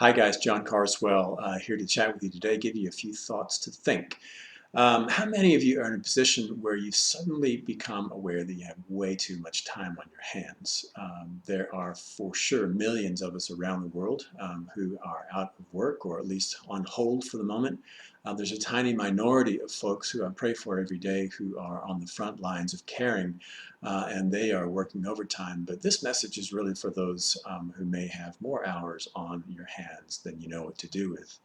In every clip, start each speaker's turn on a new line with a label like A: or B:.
A: Hi guys, John Carswell here to chat with you today, give you a few thoughts to think. How many of you are in a position where you suddenly become aware that you have way too much time on your hands? There are for sure millions of us around the world who are out of work or at least on hold for the moment. There's a tiny minority of folks who I pray for every day who are on the front lines of caring and they are working overtime. But this message is really for those who may have more hours on your hands than you know what to do with.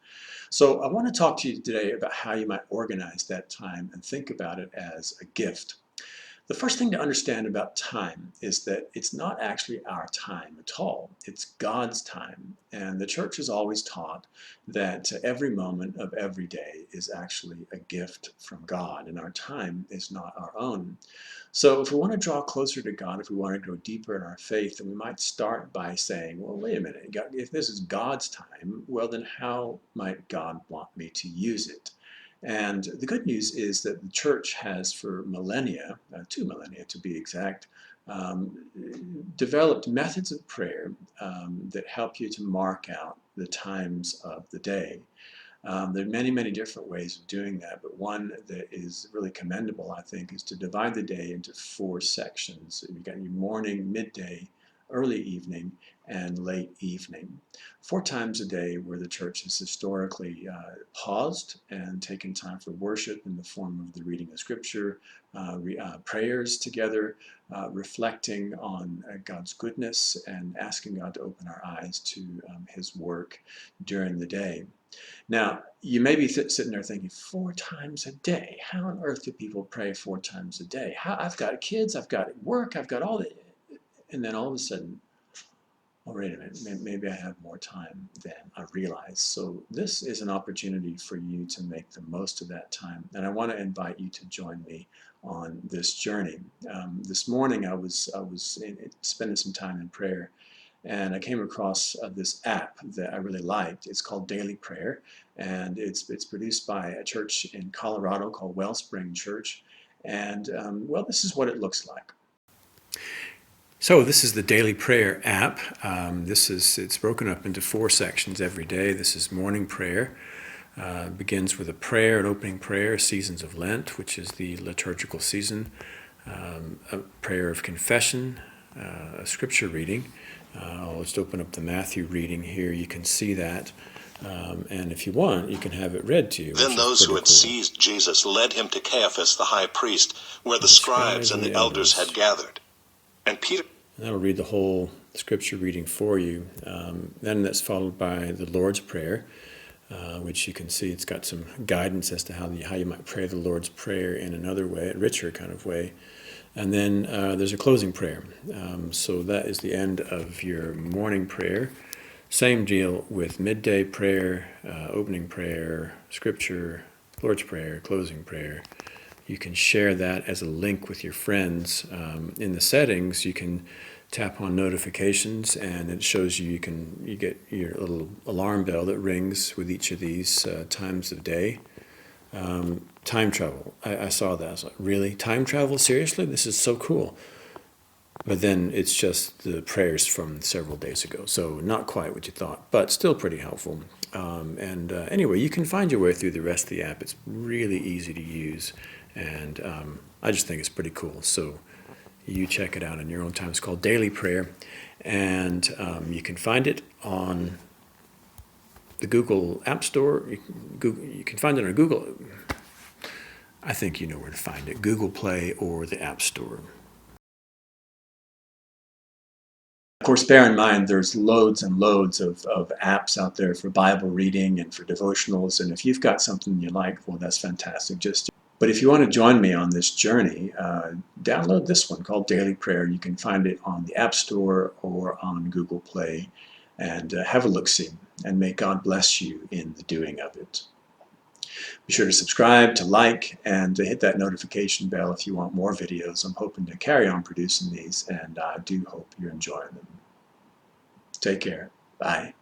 A: So I want to talk to you today about how you might organize that time and think about it as a gift. The first thing to understand about time is that it's not actually our time at all. It's God's time. And the church has always taught that every moment of every day is actually a gift from God, and our time is not our own. So if we want to draw closer to God, if we want to go deeper in our faith, then we might start by saying, well, wait a minute, if this is God's time, well, then how might God want me to use it? And the good news is that the church has for millennia, 2 millennia to be exact, um, developed methods of prayer that help you to mark out the times of the day. There are many, many different ways of doing that, but one that is really commendable, I think, is to divide the day into 4 sections. You've got your morning, midday, early evening, and late evening. 4 times a day where the church has historically paused and taken time for worship in the form of the reading of Scripture, prayers together, reflecting on God's goodness and asking God to open our eyes to His work during the day. Now, you may be sitting there thinking, 4 times a day? How on earth do people pray 4 times a day? I've got kids, I've got work, I've got all that. And then all of a sudden, oh, wait a minute, maybe I have more time than I realize. So this is an opportunity for you to make the most of that time. And I want to invite you to join me on this journey. This morning I was spending some time in prayer, and I came across this app that I really liked. It's called Daily Prayer, and it's produced by a church in Colorado called Wellspring Church. And well, this is what it looks like. So this is the Daily Prayer app. It's broken up into 4 sections every day. This is morning prayer. Begins with a prayer, an opening prayer, seasons of Lent, which is the liturgical season, a prayer of confession, a scripture reading. I'll just open up the Matthew reading here. You can see that. And if you want, you can have it read to you.
B: Then those who had seized Jesus led him to Caiaphas the high priest, where the scribes and the elders had gathered. And Peter...
A: And that'll read the whole scripture reading for you. Then that's followed by the Lord's Prayer, which you can see it's got some guidance as to how you might pray the Lord's Prayer in another way, a richer kind of way. And then there's a closing prayer. So that is the end of your morning prayer. Same deal with midday prayer, opening prayer, scripture, Lord's Prayer, closing prayer. You can share that as a link with your friends. In the settings, you can tap on notifications, and it shows you you get your little alarm bell that rings with each of these times of day. Time travel. I saw that. I was like, really? Time travel? Seriously? This is so cool. But then it's just the prayers from several days ago. So not quite what you thought, but still pretty helpful. Anyway, you can find your way through the rest of the app. It's really easy to use. And I just think it's pretty cool. So you check it out in your own time. It's called Daily Prayer. And you can find it on the Google App Store. You can find it on Google. I think you know where to find it. Google Play or the App Store. Of course, bear in mind there's loads and loads of apps out there for Bible reading and for devotionals. And if you've got something you like, well, that's fantastic. But if you want to join me on this journey, download this one called Daily Prayer. You can find it on the App Store or on Google Play, and have a look-see. And may God bless you in the doing of it. Be sure to subscribe, to like, and to hit that notification bell if you want more videos. I'm hoping to carry on producing these, and I do hope you're enjoying them. Take care. Bye.